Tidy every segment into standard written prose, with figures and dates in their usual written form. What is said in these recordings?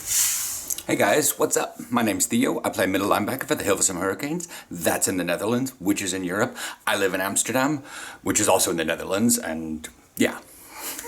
Hey guys, what's up? My name's Theo. I play middle linebacker for the Hilversum Hurricanes. That's in the Netherlands, which is in Europe. I live in Amsterdam, which is also in the Netherlands, and yeah.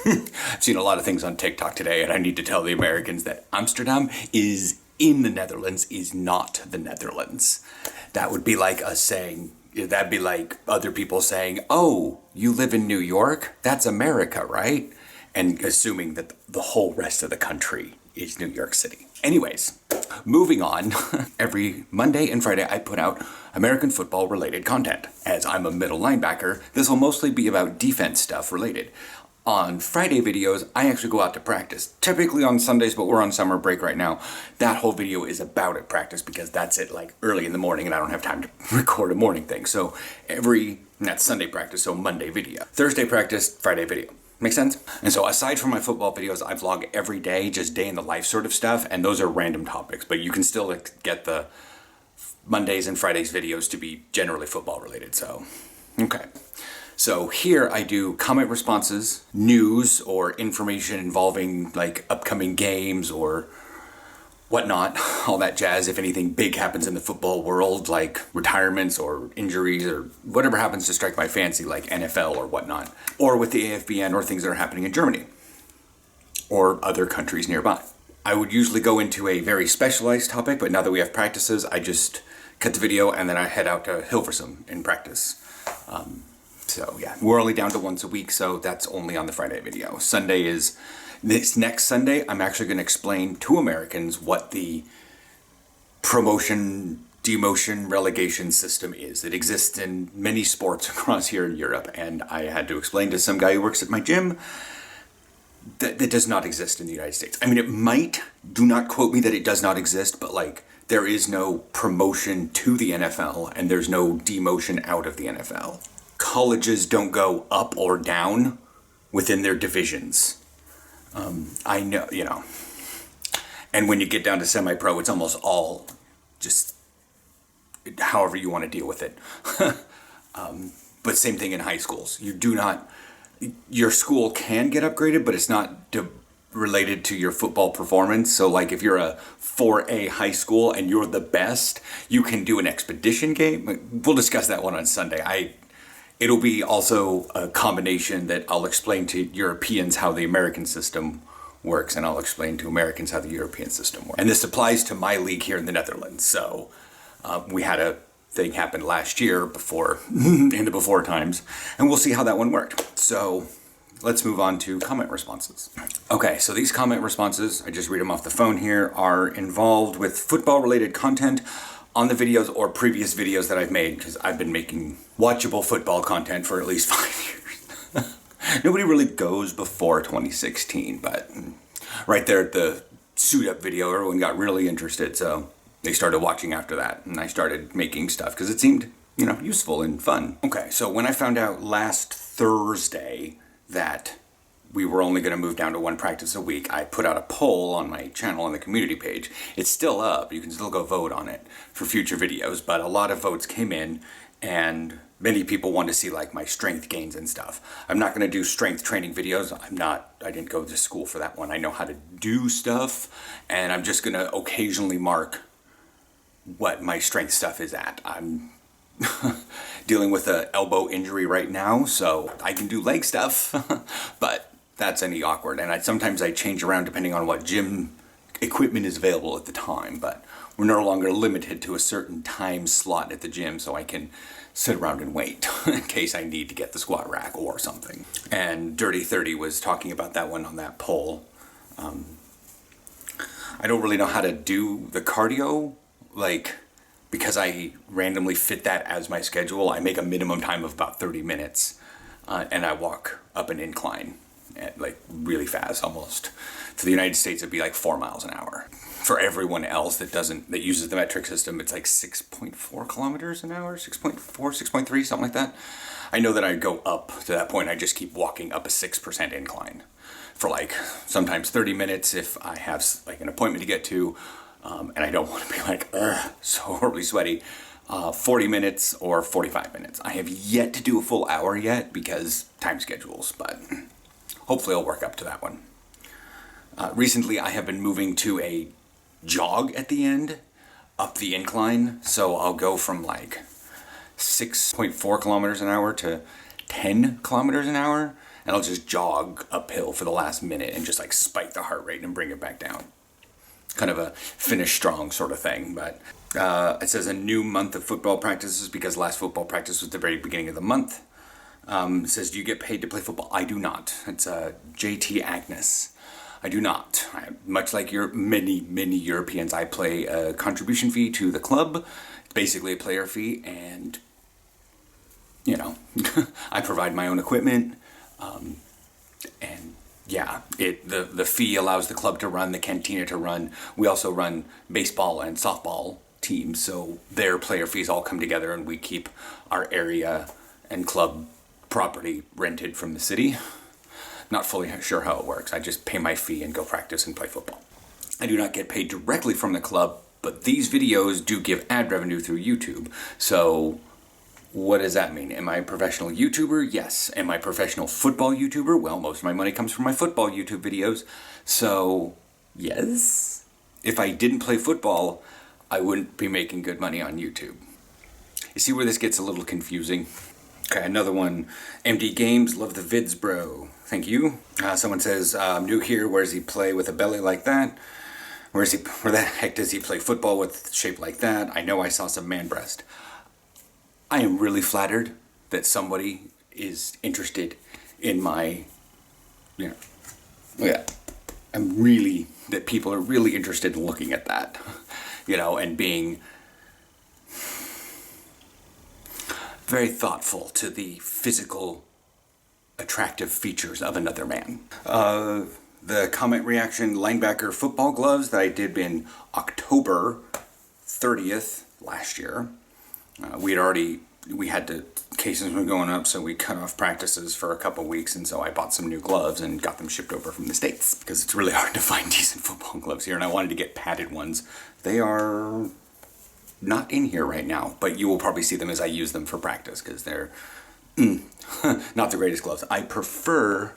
I've seen a lot of things on TikTok today, and I need to tell the Americans that Amsterdam is in the Netherlands, is not the Netherlands. That would be like us saying, that'd be like other people saying, oh, you live in New York? That's America, right? And assuming that the whole rest of the country is New York City. Anyways, moving on. Every Monday and Friday I put out American football related content. As I'm a middle linebacker, this will mostly be about defense stuff related. On Friday videos, I actually go out to practice. Typically on Sundays, but we're on summer break right now. That whole video is about at practice because that's it like early in the morning and I don't have time to record a morning thing. So that's Sunday practice, so Monday video. Thursday practice, Friday video. Make sense? And so aside from my football videos, I vlog every day, just day in the life sort of stuff, and those are random topics, but you can still get the Mondays and Fridays videos to be generally football related, so, okay. So here I do comment responses, news, or information involving like upcoming games or whatnot, all that jazz. If anything big happens in the football world, like retirements or injuries or whatever happens to strike my fancy, like NFL or whatnot, or with the AFBN or things that are happening in Germany or other countries nearby. I would usually go into a very specialized topic, but now that we have practices, I just cut the video and then I head out to Hilversum in practice. So yeah, we're only down to once a week, so that's only on the Friday video. Sunday is this next Sunday. I'm actually going to explain to Americans what the promotion, demotion, relegation system is. It exists in many sports across here in Europe, and I had to explain to some guy who works at my gym that it does not exist in the United States. I mean, it might. Do not quote me that it does not exist, but like there is no promotion to the NFL, and there's no demotion out of the NFL. Colleges don't go up or down within their divisions. I know, you know, and when you get down to semi-pro, it's almost all just however you want to deal with it. But same thing in high schools. You do not, your school can get upgraded, but it's not related to your football performance. So like if you're a 4A high school and you're the best, you can do an expedition game. We'll discuss that one on Sunday. It'll be also a combination that I'll explain to Europeans how the American system works, and I'll explain to Americans how the European system works. And this applies to my league here in the Netherlands. So we had a thing happen last year before, in the before times, and we'll see how that one worked. So let's move on to comment responses. Okay, so these comment responses, I just read them off the phone here, are involved with football related content on the videos or previous videos that I've made, because I've been making watchable football content for at least 5 years. Nobody really goes before 2016, but right there at the suit up video, everyone got really interested, so they started watching after that, and I started making stuff because it seemed, you know, useful and fun. Okay, so when I found out last Thursday that we were only going to move down to one practice a week, I put out a poll on my channel on the community page. It's still up. You can still go vote on it for future videos, but a lot of votes came in and many people want to see like my strength gains and stuff. I'm not going to do strength training videos. I didn't go to school for that one. I know how to do stuff, and I'm just going to occasionally mark what my strength stuff is at. I'm dealing with an elbow injury right now, so I can do leg stuff, but that's any awkward, and sometimes I change around depending on what gym equipment is available at the time, but we're no longer limited to a certain time slot at the gym, so I can sit around and wait in case I need to get the squat rack or something. And Dirty 30 was talking about that one on that poll. I don't really know how to do the cardio, like, because I randomly fit that as my schedule. I make a minimum time of about 30 minutes, and I walk up an incline at like really fast, almost. For the United States, it'd be like 4 miles an hour. For everyone else that uses the metric system, it's like 6.4 kilometers an hour, 6.4, 6.3, something like that. I know that I go up to that point. I just keep walking up a 6% incline for like sometimes 30 minutes if I have like an appointment to get to, and I don't want to be like, so horribly sweaty. 40 minutes or 45 minutes. I have yet to do a full hour yet because time schedules, but hopefully I'll work up to that one. Recently I have been moving to a jog at the end up the incline. So I'll go from like 6.4 kilometers an hour to 10 kilometers an hour, and I'll just jog uphill for the last minute and just like spike the heart rate and bring it back down. Kind of a finish strong sort of thing. But it says a new month of football practices because last football practice was the very beginning of the month. It says, do you get paid to play football? I do not. It's JT Agnes. I do not. Much like many Europeans, I pay a contribution fee to the club. It's basically a player fee, and you know, I provide my own equipment, and yeah, the fee allows the club to run, the cantina to run. We also run baseball and softball teams, so their player fees all come together, and we keep our area and club property rented from the city. Not fully sure how it works. I just pay my fee and go practice and play football. I do not get paid directly from the club, but these videos do give ad revenue through YouTube. So what does that mean? Am I a professional YouTuber? Yes. Am I a professional football YouTuber? Well, most of my money comes from my football YouTube videos. So yes. If I didn't play football, I wouldn't be making good money on YouTube. You see where this gets a little confusing? Okay, another one. MD Games, love the vids, bro. Thank you. Someone says, I'm new here. Where does he play with a belly like that? Where the heck does he play football with shape like that? I know I saw some man breast. I am really flattered that somebody is interested in my, that people are really interested in looking at that, and being very thoughtful to the physical attractive features of another man. The comment reaction, linebacker football gloves that I did in October 30th last year. Cases were going up, so we cut off practices for a couple weeks, and so I bought some new gloves and got them shipped over from the States, because it's really hard to find decent football gloves here, and I wanted to get padded ones. They are not in here right now, but you will probably see them as I use them for practice, because they're not the greatest gloves. I prefer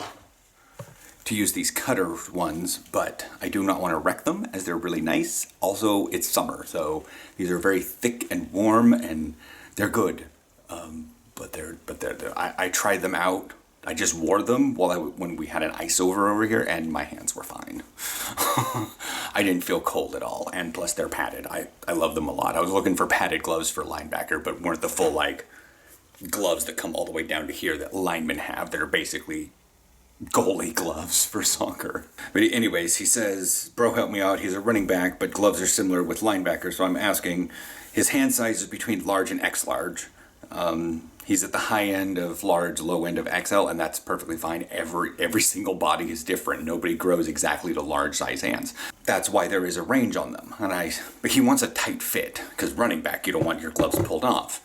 to use these cutter ones, but I do not want to wreck them, as they're really nice. Also, it's summer, so these are very thick and warm, and they're good. I tried them out. I just wore them when we had an ice over here, and my hands were fine. I didn't feel cold at all, and plus they're padded. I love them a lot. I was looking for padded gloves for linebacker, but weren't the full gloves that come all the way down to here that linemen have, that are basically goalie gloves for soccer. But anyways, he says, bro, help me out. He's a running back, but gloves are similar with linebackers, so I'm asking. His hand size is between large and X large. He's at the high end of large, low end of XL, and that's perfectly fine. Every single body is different. Nobody grows exactly to large size hands. That's why there is a range on them. But he wants a tight fit, because running back, you don't want your gloves pulled off.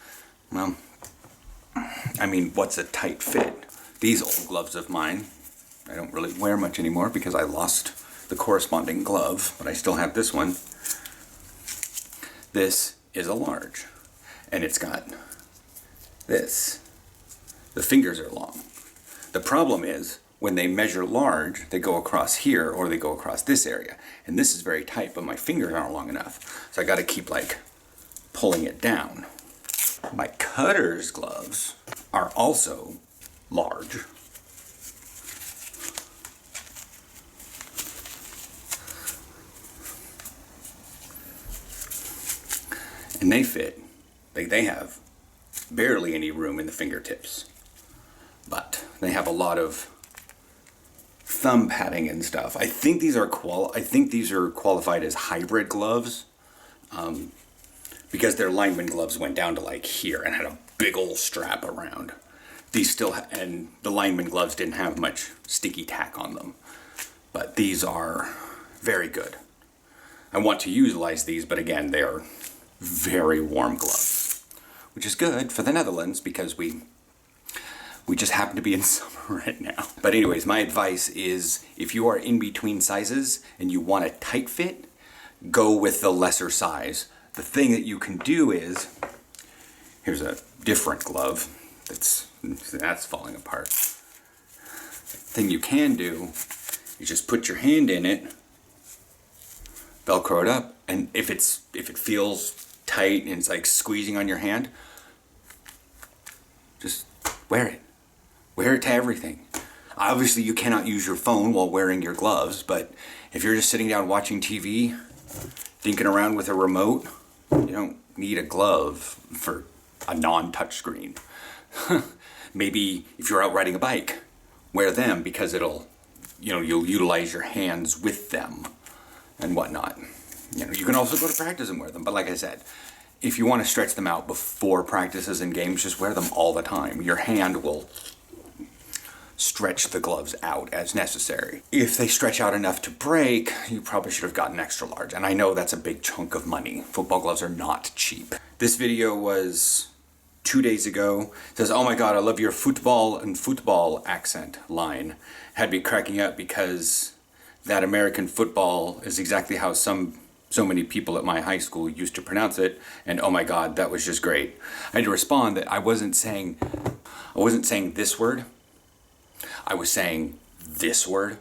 Well, what's a tight fit? These old gloves of mine, I don't really wear much anymore because I lost the corresponding glove, but I still have this one. This is a large, and it's got this. The fingers are long. The problem is, when they measure large, they go across here, or they go across this area. And this is very tight, but my fingers aren't long enough. So I gotta keep pulling it down. My cutter's gloves are also large. And they fit. They have barely any room in the fingertips. But they have a lot of thumb padding and stuff. I think these are qualified as hybrid gloves, because their lineman gloves went down to here and had a big old strap around. And the lineman gloves didn't have much sticky tack on them. But these are very good. I want to utilize these, but again, they are very warm gloves, which is good for the Netherlands because we just happen to be in summer right now. But anyways, my advice is, if you are in between sizes and you want a tight fit, go with the lesser size. The thing that you can do is, here's a different glove that's falling apart. The thing you can do is just put your hand in it Velcro it up, and if it feels tight and it's like squeezing on your hand, just wear it. Wear it to everything. Obviously, you cannot use your phone while wearing your gloves, but if you're just sitting down watching TV, dinking around with a remote, you don't need a glove for a non-touch screen. Maybe if you're out riding a bike, wear them because you'll utilize your hands with them and whatnot. You can also go to practice and wear them, but like I said, if you want to stretch them out before practices and games, just wear them all the time. Your hand will stretch the gloves out as necessary. If they stretch out enough to break, you probably should have gotten extra large. And I know that's a big chunk of money. Football gloves are not cheap. This video was 2 days ago. It says, "Oh my God, I love your football accent" line. Had me cracking up because that American football is exactly how so many people at my high school used to pronounce it. And oh my God, that was just great. I had to respond that I wasn't saying this word. I was saying this word.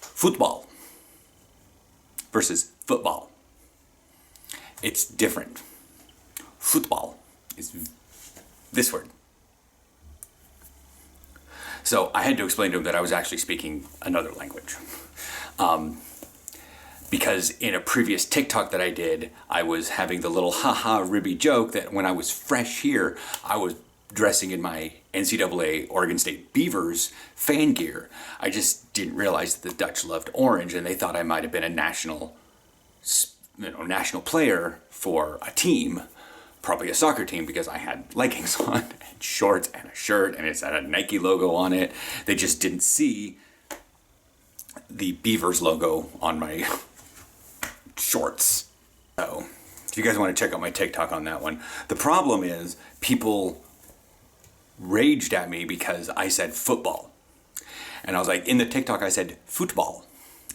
Football versus football. It's different. Football is this word. So I had to explain to him that I was actually speaking another language. Because in a previous TikTok that I did, I was having the little haha ribby joke that when I was fresh here, I was dressing in my NCAA Oregon State Beavers fan gear. I just didn't realize that the Dutch loved orange, and they thought I might have been a national player for a team, probably a soccer team, because I had leggings on and shorts and a shirt, and it had a Nike logo on it. They just didn't see the Beavers logo on my shorts. So if you guys want to check out my TikTok on that one. The problem is people raged at me because I said football. And I was like, in the TikTok I said football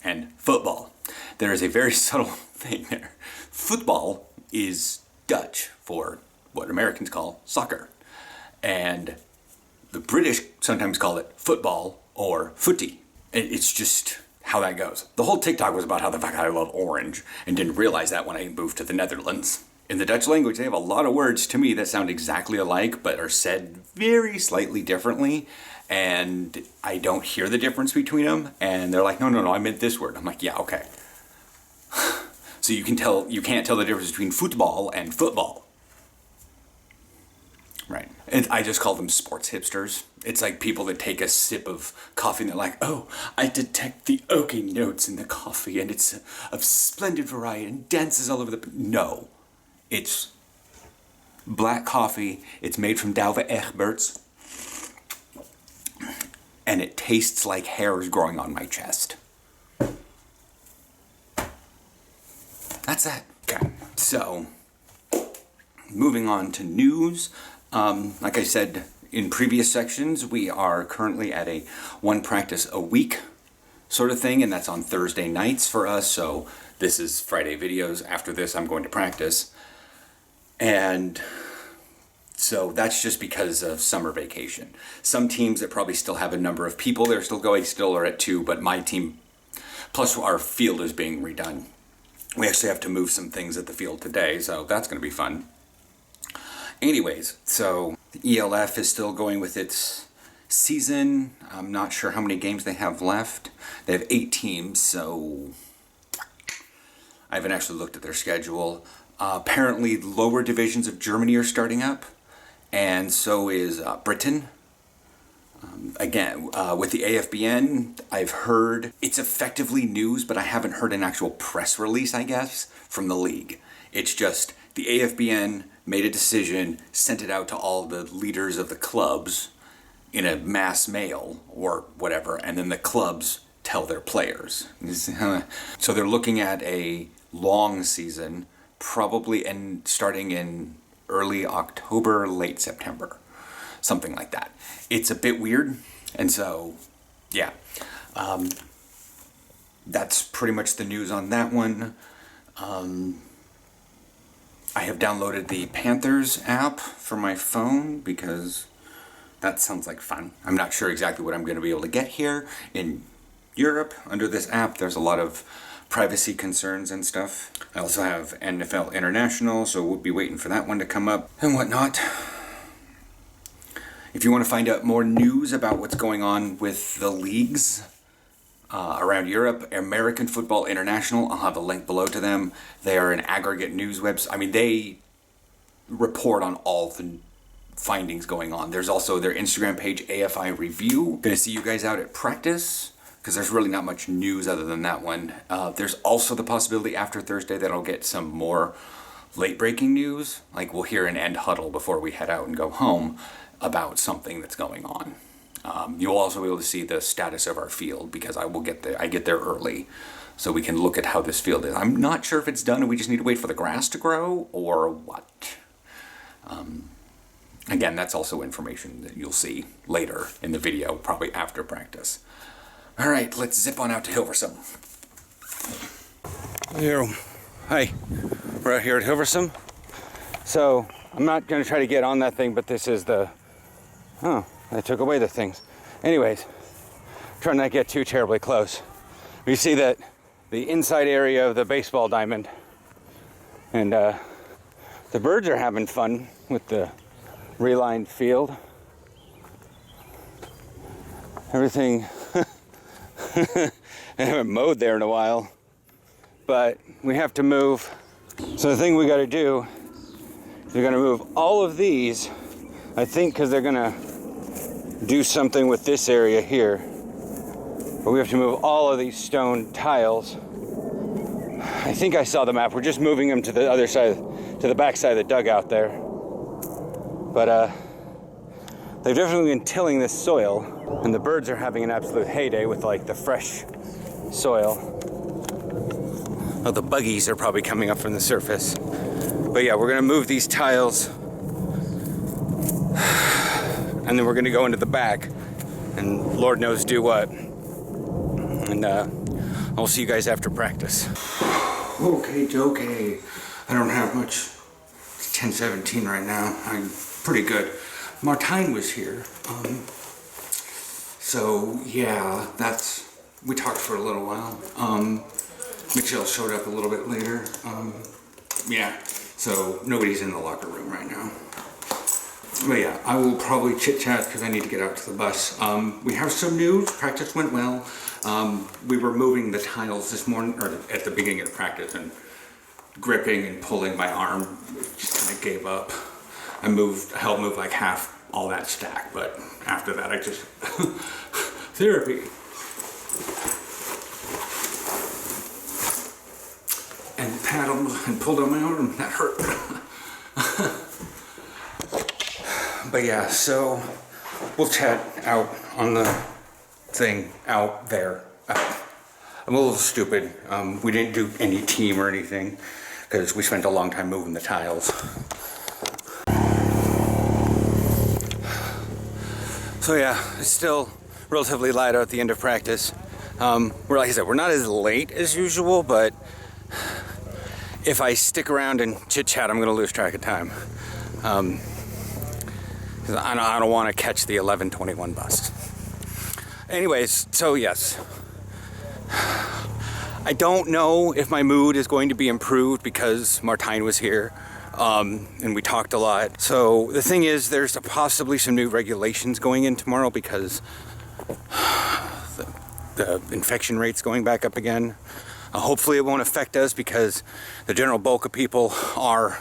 and football. There is a very subtle thing there. Football is Dutch for what Americans call soccer. And the British sometimes call it football or footy. It's just how that goes. The whole TikTok was about how the fact I love orange and didn't realize that when I moved to the Netherlands. In the Dutch language, they have a lot of words to me that sound exactly alike, but are said very slightly differently, and I don't hear the difference between them, and they're like, no, I meant this word. I'm like, yeah, okay. So you can't tell the difference between football and football. Right. And I just call them sports hipsters. It's like people that take a sip of coffee and they're like, oh, I detect the oaky notes in the coffee, and it's of splendid variety and dances all over the... No. It's black coffee, it's made from Douwe Egberts, and it tastes like hairs growing on my chest. That's that. Okay, so moving on to news. Like I said in previous sections, we are currently at a one practice a week sort of thing, and that's on Thursday nights for us, so this is Friday videos. After this, I'm going to practice. And so that's just because of summer vacation. Some teams that probably still have a number of people, they're still going, still are at 2, but my team, plus our field is being redone. We actually have to move some things at the field today, so that's going to be fun. Anyways, so the ELF is still going with its season. I'm not sure how many games they have left. They have 8 teams, so I haven't actually looked at their schedule. Apparently, lower divisions of Germany are starting up, and so is Britain. Again, with the AFBN, I've heard it's effectively news, but I haven't heard an actual press release, I guess, from the league. It's just the AFBN made a decision, sent it out to all the leaders of the clubs in a mass mail or whatever, and then the clubs tell their players. So they're looking at a long season, probably starting in early October, late September, something like that. It's a bit weird, and so, yeah. That's pretty much the news on that one. I have downloaded the Panthers app for my phone because that sounds like fun. I'm not sure exactly what I'm going to be able to get here in Europe under this app. There's a lot of privacy concerns and stuff. I also have NFL International, so we'll be waiting for that one to come up and whatnot. If you want to find out more news about what's going on with the leagues around Europe, American Football International, I'll have a link below to them. They are an aggregate news website. I mean, they report on all the findings going on. There's also their Instagram page, AFI Review. Gonna see you guys out at practice, because there's really not much news other than that one. There's also the possibility after Thursday that I'll get some more late breaking news. Like we'll hear an end huddle before we head out and go home about something that's going on. You'll also be able to see the status of our field, because I get there early, so we can look at how this field is. I'm not sure if it's done and we just need to wait for the grass to grow or what. Again, that's also information that you'll see later in the video, probably after practice. All right, let's zip on out to Hilversum. Hi, we're out here at Hilversum. So I'm not going to try to get on that thing, but this is the... Oh, they took away the things. Anyways, trying not to get too terribly close. You see that the inside area of the baseball diamond, and the birds are having fun with the relined field. Everything, I haven't mowed there in a while, but we have to move. So the thing we got to do is we're going to move all of these, I think, because they're going to do something with this area here. But we have to move all of these stone tiles. I think I saw the map. We're just moving them to the other side, to the back side of the dugout there. But they've definitely been tilling this soil, and the birds are having an absolute heyday with like the fresh soil. Oh, the buggies are probably coming up from the surface. But yeah, we're gonna move these tiles, and then we're gonna go into the back, and Lord knows do what. And I'll see you guys after practice. Okay. I don't have much. It's 10:17 right now. I'm pretty good. Martine was here. So yeah, we talked for a little while. Mitchell showed up a little bit later. Yeah, so nobody's in the locker room right now. But yeah, I will probably chit-chat because I need to get out to the bus. We have some news. Practice went well. We were moving the tiles this morning, or at the beginning of the practice, and gripping and pulling my arm just kind of gave up. I helped move like half all that stack, but after that I just therapy. And paddled and pulled on my arm. That hurt. But yeah, so we'll chat out on the thing out there. I'm a little stupid. We didn't do any team or anything because we spent a long time moving the tiles. So yeah, it's still relatively light out at the end of practice. Like I said, we're not as late as usual, but if I stick around and chit-chat, I'm going to lose track of time. I don't want to catch the 11:21 bus. Anyways, so yes. I don't know if my mood is going to be improved because Martine was here, and we talked a lot. So the thing is, there's possibly some new regulations going in tomorrow because the infection rate's going back up again. Hopefully it won't affect us because the general bulk of people are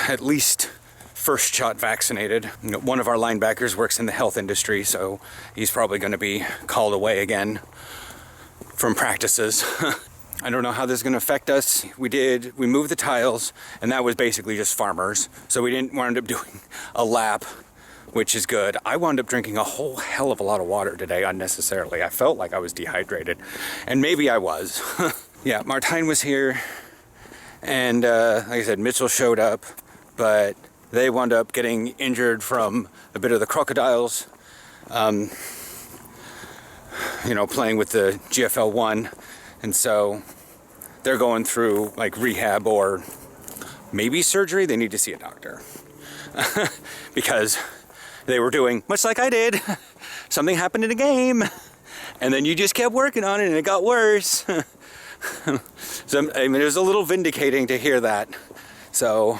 at least first shot vaccinated. You know, one of our linebackers works in the health industry, so he's probably going to be called away again from practices. I don't know how this is going to affect us. We moved the tiles, and that was basically just farmers, so we didn't wind up doing a lap, which is good. I wound up drinking a whole hell of a lot of water today unnecessarily. I felt like I was dehydrated, and maybe I was. Yeah, Martine was here, and like I said, Mitchell showed up, but they wound up getting injured from a bit of the crocodiles, playing with the GFL 1, and so they're going through like rehab or maybe surgery. They need to see a doctor because they were doing much like I did. Something happened in a game, and then you just kept working on it, and it got worse. So, I mean, it was a little vindicating to hear that. So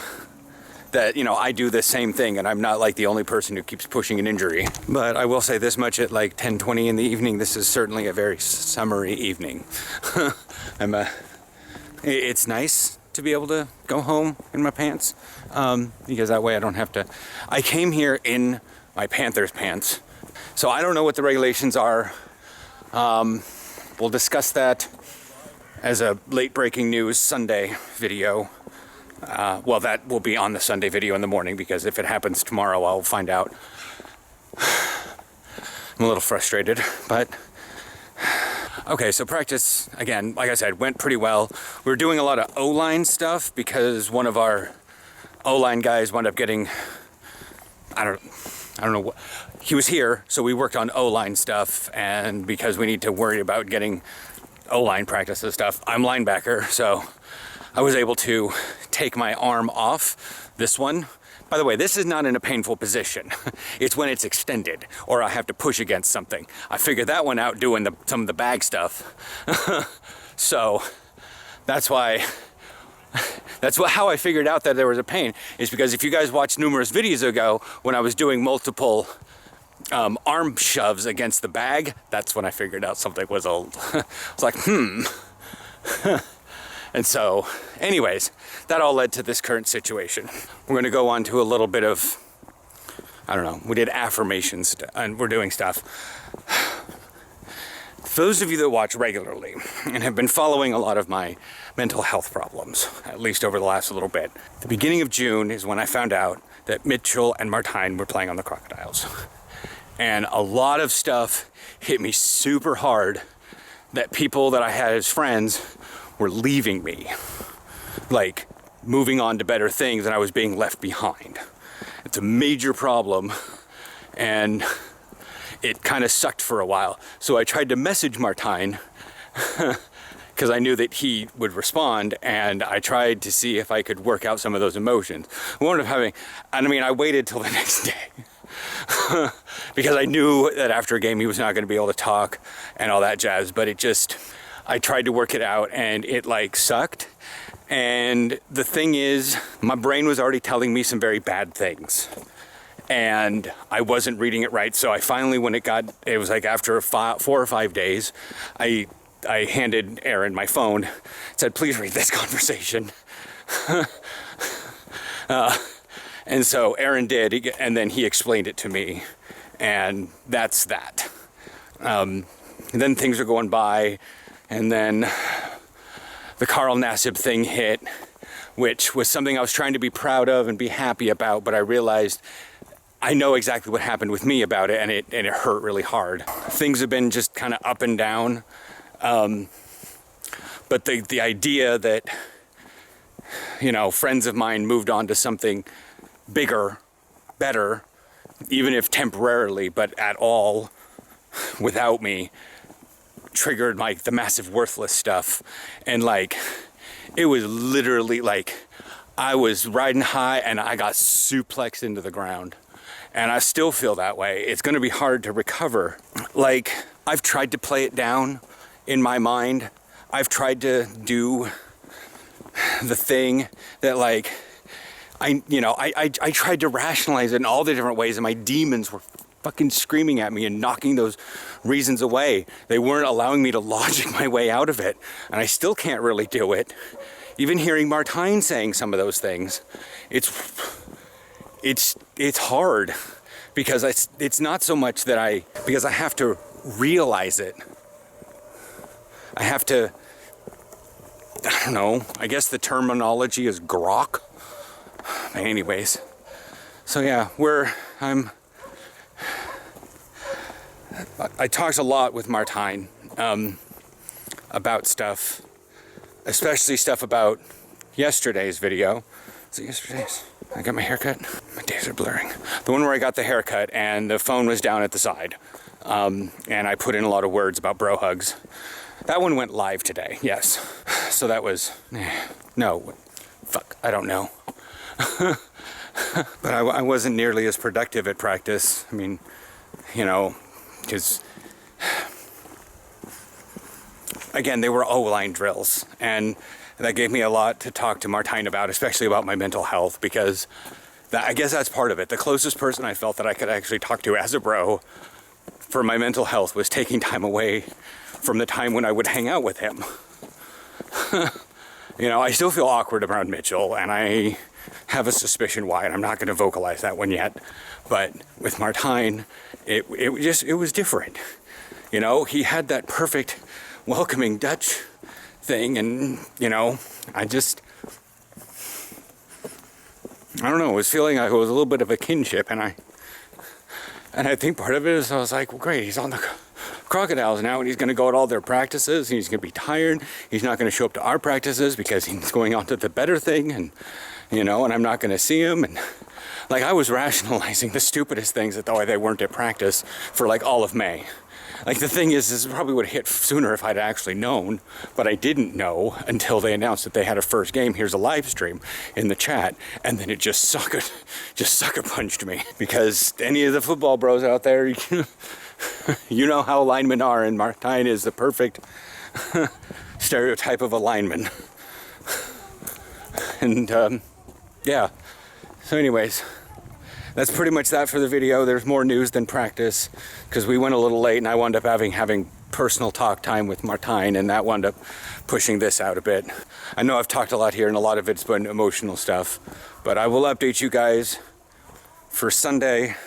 that, I do the same thing and I'm not like the only person who keeps pushing an injury. But I will say this much, at like 10:20 in the evening, this is certainly a very summery evening. It's nice to be able to go home in my pants, because that way I don't have to. I came here in my Panthers pants, so I don't know what the regulations are. We'll discuss that as a late breaking news Sunday video. Well, that will be on the Sunday video in the morning, because if it happens tomorrow, I'll find out. I'm a little frustrated, but okay, so practice, again, like I said, went pretty well. We were doing a lot of O-line stuff because one of our O-line guys wound up getting, I don't know what, he was here, so we worked on O-line stuff, and because we need to worry about getting O-line practice and stuff, I'm linebacker, so I was able to take my arm off this one. By the way, this is not in a painful position. It's when it's extended or I have to push against something. I figured that one out doing some of the bag stuff. So that's how I figured out that there was a pain, is because if you guys watched numerous videos ago when I was doing multiple arm shoves against the bag, that's when I figured out something was old. I was like, And so, anyways, that all led to this current situation. We're going to go on to a little bit of, I don't know, we did affirmations and we're doing stuff. For those of you that watch regularly and have been following a lot of my mental health problems, at least over the last little bit, the beginning of June is when I found out that Mitchell and Martine were playing on the Crocodiles. And a lot of stuff hit me super hard, that people that I had as friends were leaving me, like moving on to better things, and I was being left behind. It's a major problem, and it kind of sucked for a while. So I tried to message Martine because I knew that he would respond, and I tried to see if I could work out some of those emotions. I wound up having, I waited till the next day because I knew that after a game he was not going to be able to talk and all that jazz, but I tried to work it out, and it like sucked. And the thing is, my brain was already telling me some very bad things, and I wasn't reading it right. So I finally, when it was like after 4 or 5 days, I handed Aaron my phone, said, please read this conversation. And so Aaron did, and then he explained it to me, and that's that. And then things are going by. And then the Carl Nassib thing hit, which was something I was trying to be proud of and be happy about, but I realized I know exactly what happened with me about it, and it hurt really hard. Things have been just kind of up and down, but the idea that, friends of mine moved on to something bigger, better, even if temporarily, but at all without me, triggered like the massive worthless stuff. And like, it was literally like I was riding high and I got suplexed into the ground, and I still feel that way. It's going to be hard to recover. Like, I've tried to play it down in my mind. I've tried to do the thing that like I tried to rationalize it in all the different ways, and my demons were fucking screaming at me and knocking those reasons away. They weren't allowing me to logic my way out of it, and I still can't really do it. Even hearing Martine saying some of those things, it's hard, because it's not so much that because I have to realize it. I have to, I don't know, I guess the terminology is grok. But anyways, so yeah, I talked a lot with Martine about stuff, especially stuff about yesterday's video. Is it yesterday's? I got my haircut. My days are blurring. The one where I got the haircut and the phone was down at the side, and I put in a lot of words about bro hugs. That one went live today, yes. So that was, no, fuck, I don't know. But I wasn't nearly as productive at practice. I mean, because again, they were O-line drills, and that gave me a lot to talk to Martijn about, especially about my mental health, because I guess that's part of it. The closest person I felt that I could actually talk to as a bro for my mental health was taking time away from the time when I would hang out with him. You know, I still feel awkward around Mitchell, and I have a suspicion why, and I'm not going to vocalize that one yet. But with Martijn, it was different. You know, he had that perfect welcoming Dutch thing, and, you know, I don't know, I was feeling like it was a little bit of a kinship, and I think part of it is I was like, well, great, he's on the Crocodiles now, and he's going to go at all their practices, and he's going to be tired. He's not going to show up to our practices because he's going on to the better thing, and, you know, and I'm not going to see him. And like, I was rationalizing the stupidest things that why they weren't at practice for like all of May. Like, the thing is, this probably would have hit sooner if I'd actually known, but I didn't know until they announced that they had a first game. Here's a live stream in the chat, and then it just sucker punched me. Because any of the football bros out there, you know how linemen are, and Martijn is the perfect stereotype of a lineman. And yeah, so anyways, that's pretty much that for the video. There's more news than practice, because we went a little late and I wound up having personal talk time with Martijn, and that wound up pushing this out a bit. I know I've talked a lot here, and a lot of it's been emotional stuff, but I will update you guys for Sunday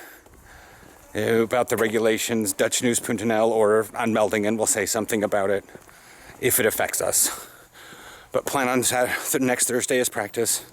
about the regulations. Dutch News.nl or on Meldingen will say something about it if it affects us. But plan on next Thursday as practice.